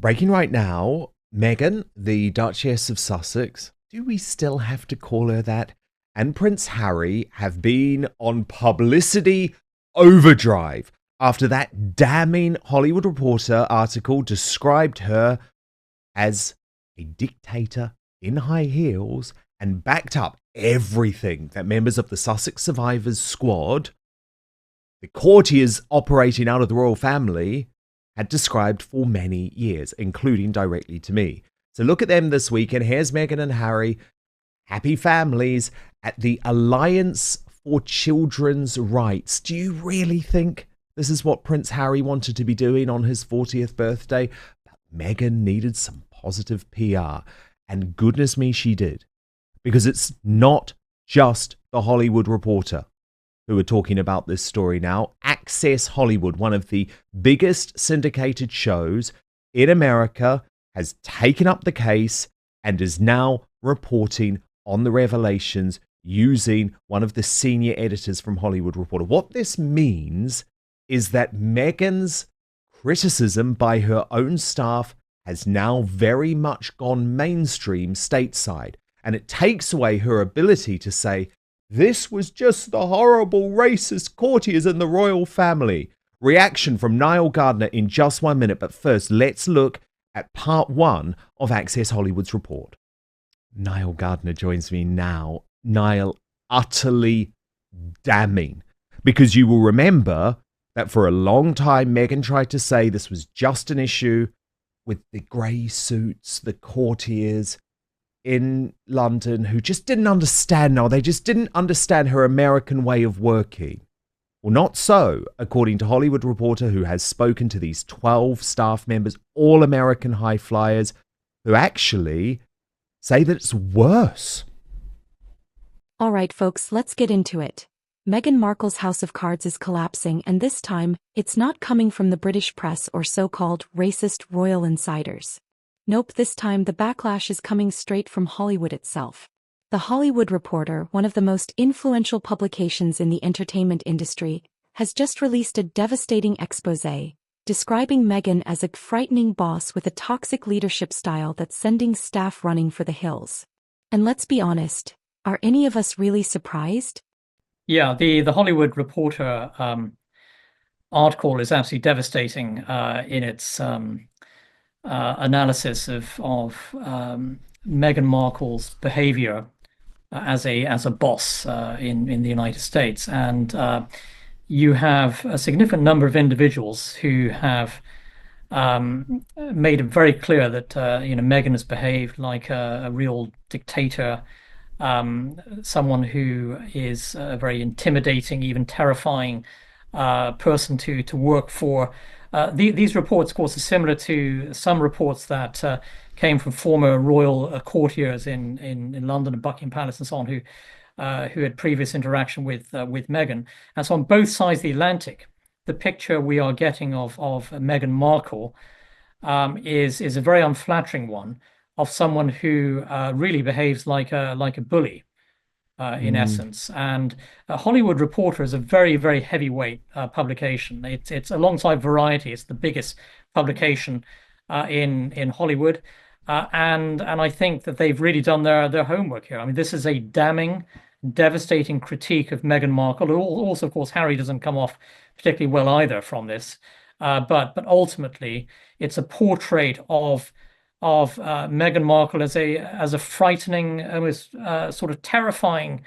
Breaking right now, Meghan, the Duchess of Sussex, do we still have to call her that? And Prince Harry have been on publicity overdrive after that damning Hollywood Reporter article described her as a dictator in high heels and backed up everything that members of the Sussex Survivors Squad, the courtiers operating out of the royal family, had described for many years, including directly to me. So look at them this week, and here's Meghan and Harry, happy families, at the Alliance for Children's Rights. Do you really think this is what Prince Harry wanted to be doing on his 40th birthday? But Meghan needed some positive PR, and goodness me, she did. Because it's not just the Hollywood Reporter who are talking about this story now. Access Hollywood, one of the biggest syndicated shows in America, has taken up the case and is now reporting on the revelations using one of the senior editors from Hollywood Reporter. What this means is that Meghan's criticism by her own staff has now very much gone mainstream stateside, and it takes away her ability to say, this was just the horrible racist courtiers in the royal family. Reaction from Nile Gardiner in just 1 minute. But first, let's look at part one of Access Hollywood's report. Nile Gardiner joins me now. Nile, utterly damning. Because you will remember that for a long time, Meghan tried to say this was just an issue with the grey suits, the courtiers in London who just didn't understand now. They just didn't understand her American way of working. Well, not so, according to Hollywood Reporter, who has spoken to these 12 staff members, all American high flyers, who actually say that it's worse. All right, folks, let's get into it. Meghan Markle's House of Cards is collapsing, and this time, it's not coming from the British press or so-called racist royal insiders. Nope, this time the backlash is coming straight from Hollywood itself. The Hollywood Reporter, one of the most influential publications in the entertainment industry, has just released a devastating exposé, describing Meghan as a frightening boss with a toxic leadership style that's sending staff running for the hills. And let's be honest, are any of us really surprised? Yeah, the Hollywood Reporter article is absolutely devastating in its analysis of Meghan Markle's behavior as a boss in the United States, and you have a significant number of individuals who have made it very clear that Meghan has behaved like a real dictator, someone who is a very intimidating, even terrifying person to work for. These reports, of course, are similar to some reports that came from former royal courtiers in London and Buckingham Palace and so on, who had previous interaction with Meghan. And so on both sides of the Atlantic, the picture we are getting of Meghan Markle is a very unflattering one of someone who really behaves like a bully. In essence, and Hollywood Reporter is a very, very heavyweight publication. It's alongside Variety. It's the biggest publication in Hollywood, and I think that they've really done their homework here. I mean, this is a damning, devastating critique of Meghan Markle. Also, of course, Harry doesn't come off particularly well either from this, but ultimately, it's a portrait of Meghan Markle as a frightening, almost sort of terrifying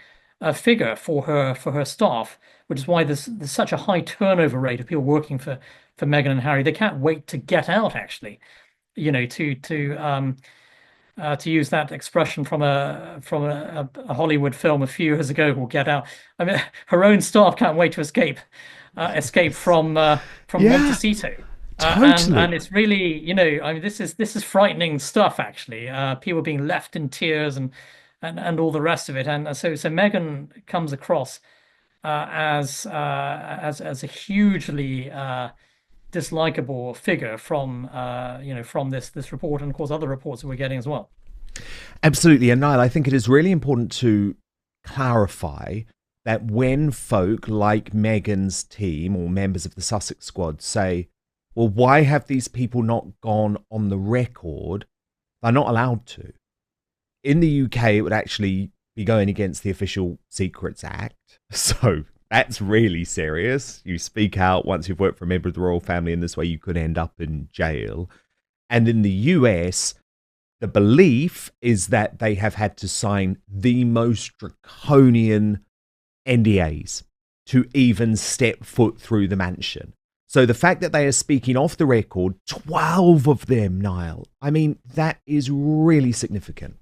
figure for her staff, which is why there's such a high turnover rate of people working for Meghan and Harry. They can't wait to get out, actually, to use that expression from a Hollywood film a few years ago, will get out. I mean, her own staff can't wait to escape from Montecito. Totally. And it's really, I mean, this is frightening stuff, actually. People being left in tears and all the rest of it. And so Meghan comes across as a hugely dislikable figure from this report, and of course other reports that we're getting as well. Absolutely. And Niall, I think it is really important to clarify that when folk like Meghan's team or members of the Sussex squad say, well, why have these people not gone on the record? They're not allowed to. In the UK, it would actually be going against the Official Secrets Act. So that's really serious. You speak out once you've worked for a member of the royal family, and this way you could end up in jail. And in the US, the belief is that they have had to sign the most draconian NDAs to even step foot through the mansion. So the fact that they are speaking off the record, 12 of them, Nile, I mean, that is really significant.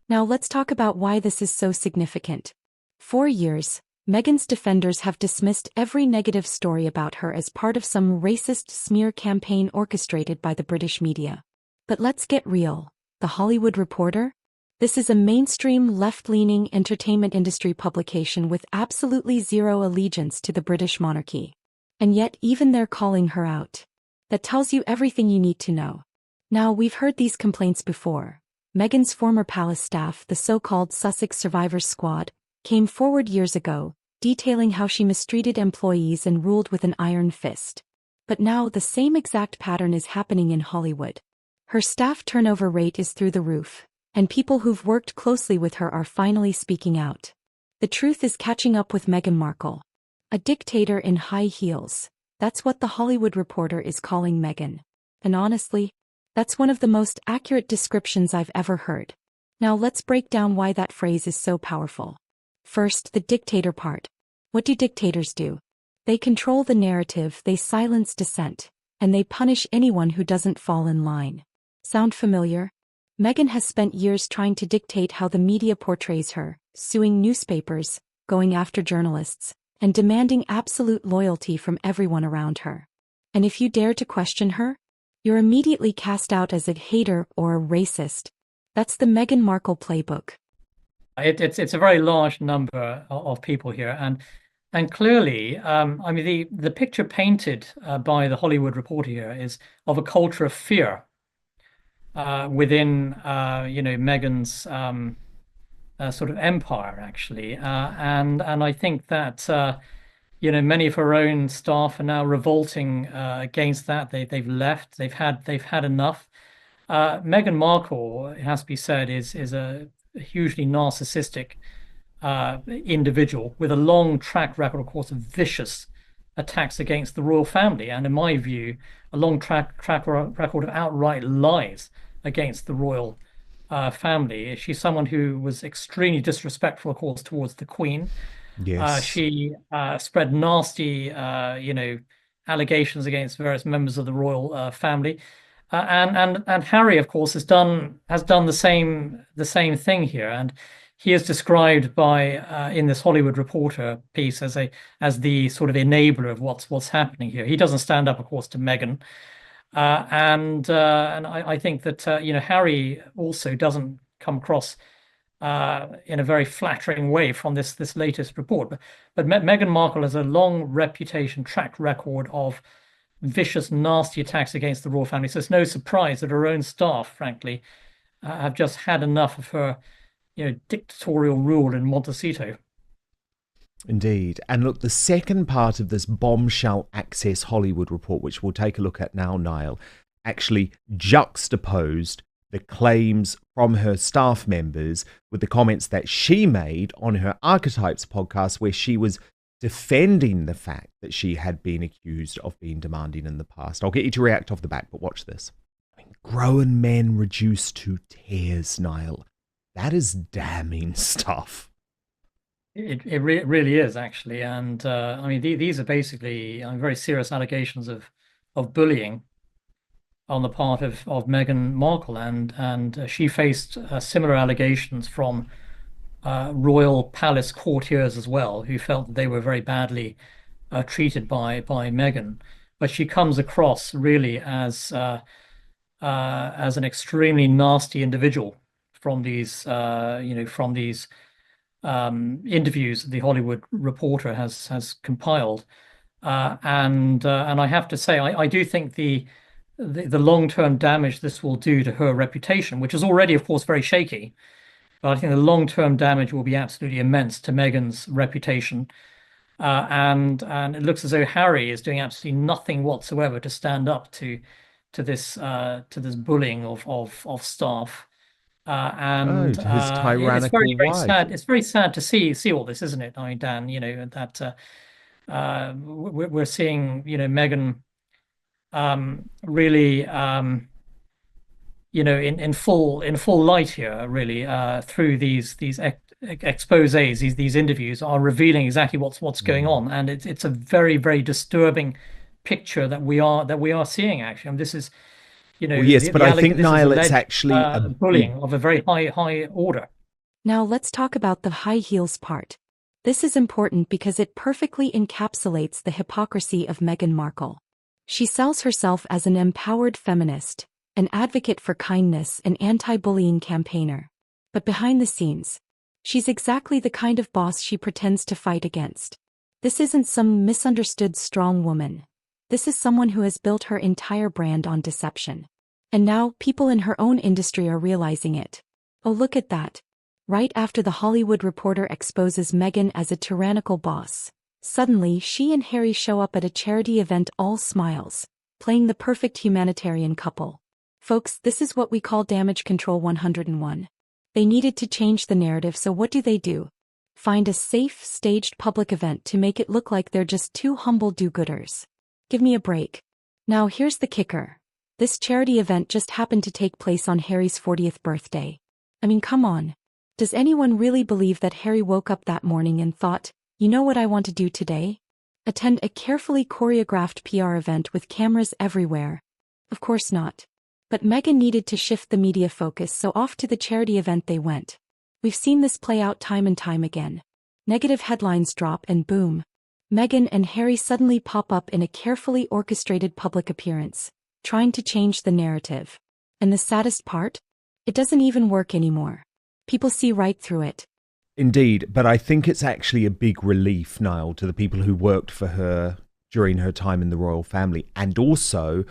Now let's talk about why this is so significant. For years, Meghan's defenders have dismissed every negative story about her as part of some racist smear campaign orchestrated by the British media. But let's get real. The Hollywood Reporter? This is a mainstream left-leaning entertainment industry publication with absolutely zero allegiance to the British monarchy. And yet even they're calling her out. That tells you everything you need to know. Now, we've heard these complaints before. Meghan's former palace staff, the so-called Sussex Survivors Squad, came forward years ago, detailing how she mistreated employees and ruled with an iron fist. But now the same exact pattern is happening in Hollywood. Her staff turnover rate is through the roof, and people who've worked closely with her are finally speaking out. The truth is catching up with Meghan Markle. A dictator in high heels. That's what the Hollywood Reporter is calling Meghan. And honestly, that's one of the most accurate descriptions I've ever heard. Now let's break down why that phrase is so powerful. First, the dictator part. What do dictators do? They control the narrative, they silence dissent, and they punish anyone who doesn't fall in line. Sound familiar? Meghan has spent years trying to dictate how the media portrays her, suing newspapers, going after journalists, and demanding absolute loyalty from everyone around her. And if you dare to question her, you're immediately cast out as a hater or a racist. That's the Meghan Markle playbook. It's a very large number of people here, and clearly, I mean, the picture painted by the Hollywood Reporter here is of a culture of fear within Meghan's sort of empire, actually, and I think that many of her own staff are now revolting against that. They've left. They've had enough. Meghan Markle, it has to be said, is a hugely narcissistic individual with a long track record, of course, of vicious attacks against the royal family, and in my view, a long track record of outright lies against the royal family. She's someone who was extremely disrespectful, of course, towards the Queen. Yes. She spread nasty, allegations against various members of the royal family, and Harry, of course, has done the same thing here, and he is described by in this Hollywood Reporter piece as the sort of enabler of what's happening here. He doesn't stand up, of course, to Meghan. And I think that Harry also doesn't come across in a very flattering way from this latest report. But Meghan Markle has a long reputation, track record of vicious, nasty attacks against the royal family. So it's no surprise that her own staff, frankly, have just had enough of her, dictatorial rule in Montecito. Indeed. And look, the second part of this bombshell Access Hollywood report, which we'll take a look at now, Nile, actually juxtaposed the claims from her staff members with the comments that she made on her Archetypes podcast, where she was defending the fact that she had been accused of being demanding in the past. I'll get you to react off the back, but watch this. Grown men reduced to tears, Nile. That is damning stuff. It really is, actually, and I mean these are basically very serious allegations of bullying on the part of Meghan Markle, and she faced similar allegations from royal palace courtiers as well, who felt that they were very badly treated by Meghan. But she comes across really as an extremely nasty individual from these interviews the Hollywood Reporter has compiled, and I have to say, I do think the long-term damage this will do to her reputation, which is already, of course, very shaky, but I think the long-term damage will be absolutely immense to Meghan's reputation. And it looks as though Harry is doing absolutely nothing whatsoever to stand up to this bullying of staff. Oh, And to his it's very, tyrannical very wife. sad. It's very sad to see all this, isn't it? I mean, Dan, that we're seeing, Meghan really, in full light here, really, through these exposés, these interviews are revealing exactly what's going Mm. on, and it's a very, very disturbing picture that we are seeing. Actually, and this is, Well, yes, but I think, this is Nile, it's alleged actually a big. bullying of a very high order. Now let's talk about the high heels part. This is important because it perfectly encapsulates the hypocrisy of Meghan Markle. She sells herself as an empowered feminist, an advocate for kindness, an anti-bullying campaigner. But behind the scenes, she's exactly the kind of boss she pretends to fight against. This isn't some misunderstood strong woman. This is someone who has built her entire brand on deception. And now people in her own industry are realizing it. Oh, look at that. Right after The Hollywood Reporter exposes Meghan as a tyrannical boss, suddenly she and Harry show up at a charity event all smiles, playing the perfect humanitarian couple. Folks, this is what we call damage control 101. They needed to change the narrative, so what do? Find a safe, staged public event to make it look like they're just two humble do-gooders. Give me a break. Now here's the kicker. This charity event just happened to take place on Harry's 40th birthday. I mean, come on. Does anyone really believe that Harry woke up that morning and thought, you know what I want to do today? Attend a carefully choreographed PR event with cameras everywhere? Of course not. But Meghan needed to shift the media focus, so off to the charity event they went. We've seen this play out time and time again. Negative headlines drop and boom. Meghan and Harry suddenly pop up in a carefully orchestrated public appearance, trying to change the narrative. And the saddest part? It doesn't even work anymore. People see right through it. Indeed, but I think it's actually a big relief, Niall, to the people who worked for her during her time in the royal family, and also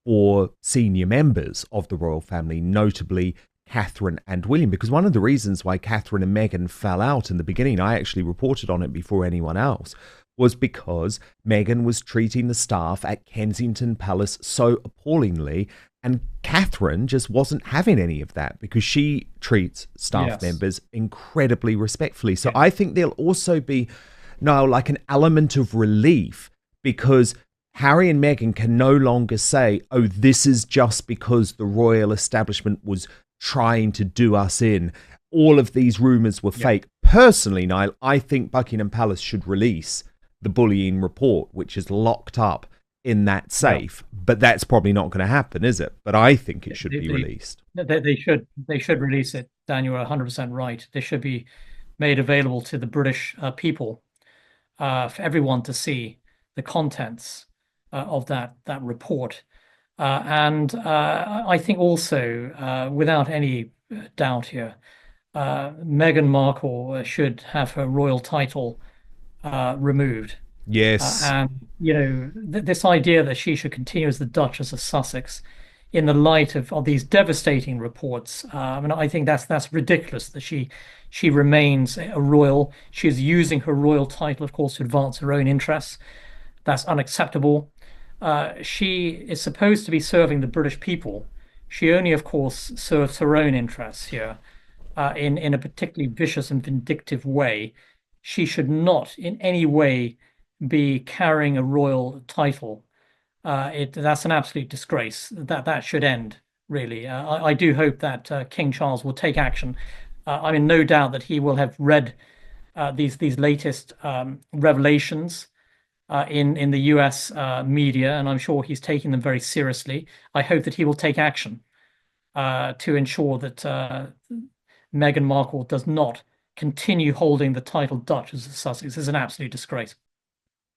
for senior members of the royal family, notably Catherine and William, because one of the reasons why Catherine and Meghan fell out in the beginning, I actually reported on it before anyone else, was because Meghan was treating the staff at Kensington Palace so appallingly, and Catherine just wasn't having any of that because she treats staff members incredibly respectfully. So I think there'll also be now like an element of relief because Harry and Meghan can no longer say, oh, this is just because the royal establishment was trying to do us in. All of these rumours were fake. Personally, Niall, I think Buckingham Palace should release the bullying report, which is locked up in that safe. But that's probably not going to happen, is it? But I think it should be released. They should release it, Dan. You're 100% right. They should be made available to the British people, for everyone to see the contents of that report. And I think also, without any doubt here, Meghan Markle should have her royal title removed. Yes. And this idea that she should continue as the Duchess of Sussex in the light of these devastating reports, I mean, I think that's ridiculous that she remains a royal. She's using her royal title, of course, to advance her own interests. That's unacceptable. She is supposed to be serving the British people. She only, of course, serves her own interests here, in a particularly vicious and vindictive way. She should not in any way be carrying a royal title. That's an absolute disgrace. That should end, really. I do hope that King Charles will take action. I'm in no doubt that he will have read these latest revelations in the US media, and I'm sure he's taking them very seriously. I hope that he will take action to ensure that Meghan Markle does not continue holding the title Duchess of Sussex. Is an absolute disgrace.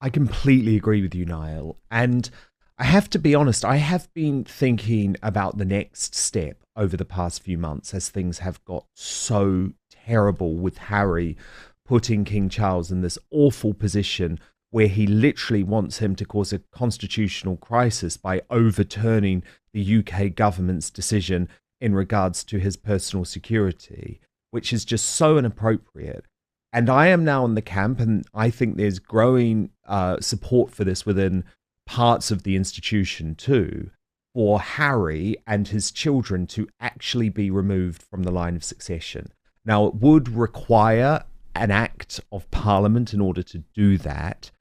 I completely agree with you, Niall. And I have to be honest, I have been thinking about the next step over the past few months as things have got so terrible with Harry putting King Charles in this awful position where he literally wants him to cause a constitutional crisis by overturning the UK government's decision in regards to his personal security, which is just so inappropriate. And I am now in the camp, and I think there's growing support for this within parts of the institution too, for Harry and his children to actually be removed from the line of succession. Now, it would require an act of parliament in order to do that.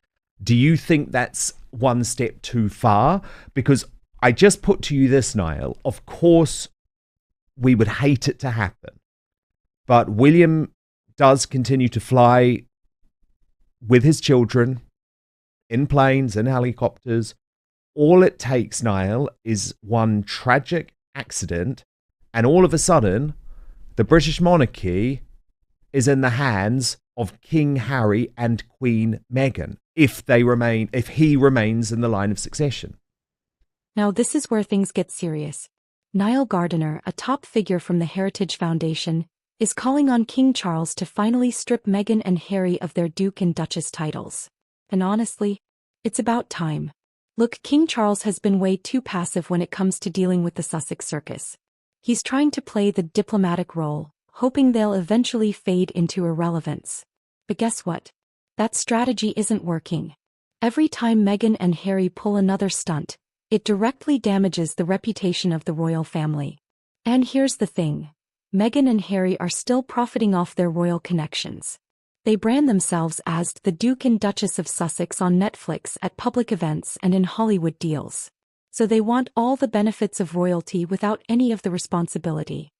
Do you think that's one step too far? Because I just put to you this, Nile. Of course, we would hate it to happen. But William does continue to fly with his children in planes, in helicopters. All it takes, Nile, is one tragic accident, and all of a sudden, the British monarchy is in the hands of King Harry and Queen Meghan, if he remains in the line of succession. Now this is where things get serious. Nile Gardiner, a top figure from the Heritage Foundation, is calling on King Charles to finally strip Meghan and Harry of their Duke and Duchess titles. And honestly, it's about time. Look, King Charles has been way too passive when it comes to dealing with the Sussex circus. He's trying to play the diplomatic role, hoping they'll eventually fade into irrelevance. But guess what? That strategy isn't working. Every time Meghan and Harry pull another stunt, it directly damages the reputation of the royal family. And here's the thing. Meghan and Harry are still profiting off their royal connections. They brand themselves as the Duke and Duchess of Sussex on Netflix at public events and in Hollywood deals. So they want all the benefits of royalty without any of the responsibility.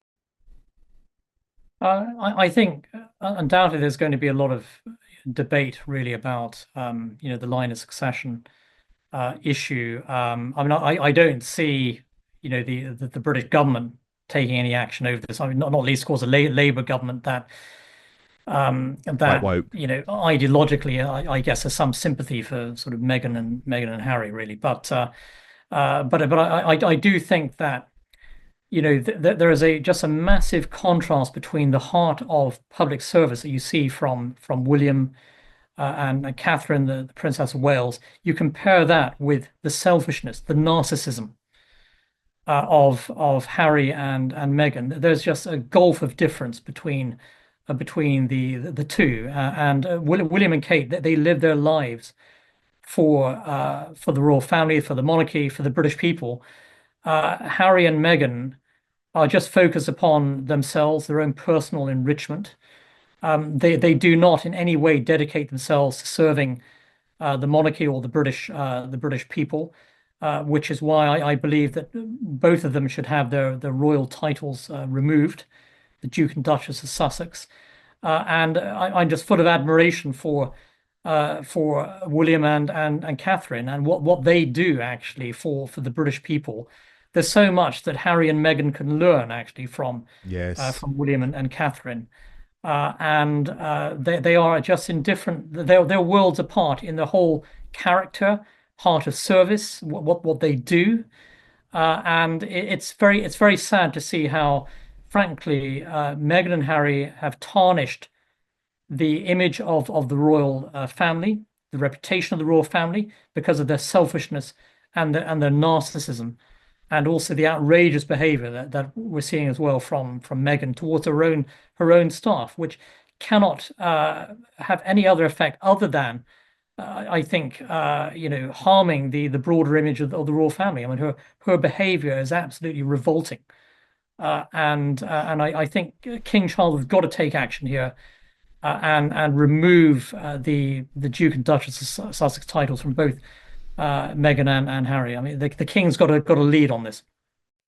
I think undoubtedly there's going to be a lot of debate really about the line of succession issue. I don't see the British government taking any action over this. I mean, not least, of course, a Labour government that Quite woke. Ideologically, I guess, has some sympathy for sort of Meghan and Harry, really. But I do think that there is just a massive contrast between the heart of public service that you see from William and Catherine, the Princess of Wales. You compare that with the selfishness, the narcissism of Harry and Meghan. There's just a gulf of difference between the two. And William and Kate, they live their lives for the royal family, for the monarchy, for the British people. Harry and Meghan are just focused upon themselves, their own personal enrichment. They do not in any way dedicate themselves to serving the monarchy or the British people, which is why I believe that both of them should have their royal titles removed, the Duke and Duchess of Sussex. And I'm just full of admiration for William and Catherine and what they do actually for the British people. There's so much that Harry and Meghan can learn actually from William and Catherine. They are just in different, they're worlds apart in the whole character, heart of service, what they do. And it's very sad to see how, frankly, Meghan and Harry have tarnished the image of the royal family, the reputation of the royal family, because of their selfishness and their narcissism, and also the outrageous behavior that we're seeing as well from Meghan towards her own staff, which cannot have any other effect other than I think harming the broader image of the royal family. I mean, her behavior is absolutely revolting, and I think King Charles has got to take action here and remove the Duke and Duchess of Sussex titles from both Meghan and Harry. I mean, the King's got to lead on this.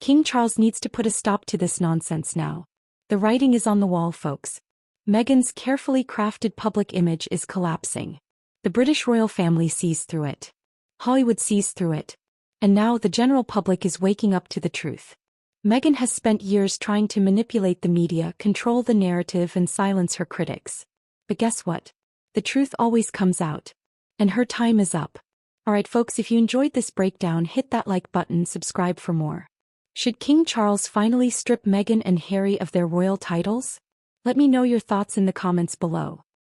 King Charles needs to put a stop to this nonsense now. The writing is on the wall, folks. Meghan's carefully crafted public image is collapsing. The British royal family sees through it. Hollywood sees through it. And now the general public is waking up to the truth. Meghan has spent years trying to manipulate the media, control the narrative, and silence her critics. But guess what? The truth always comes out. And her time is up. Alright folks, if you enjoyed this breakdown, hit that like button, subscribe for more. Should King Charles finally strip Meghan and Harry of their royal titles? Let me know your thoughts in the comments below.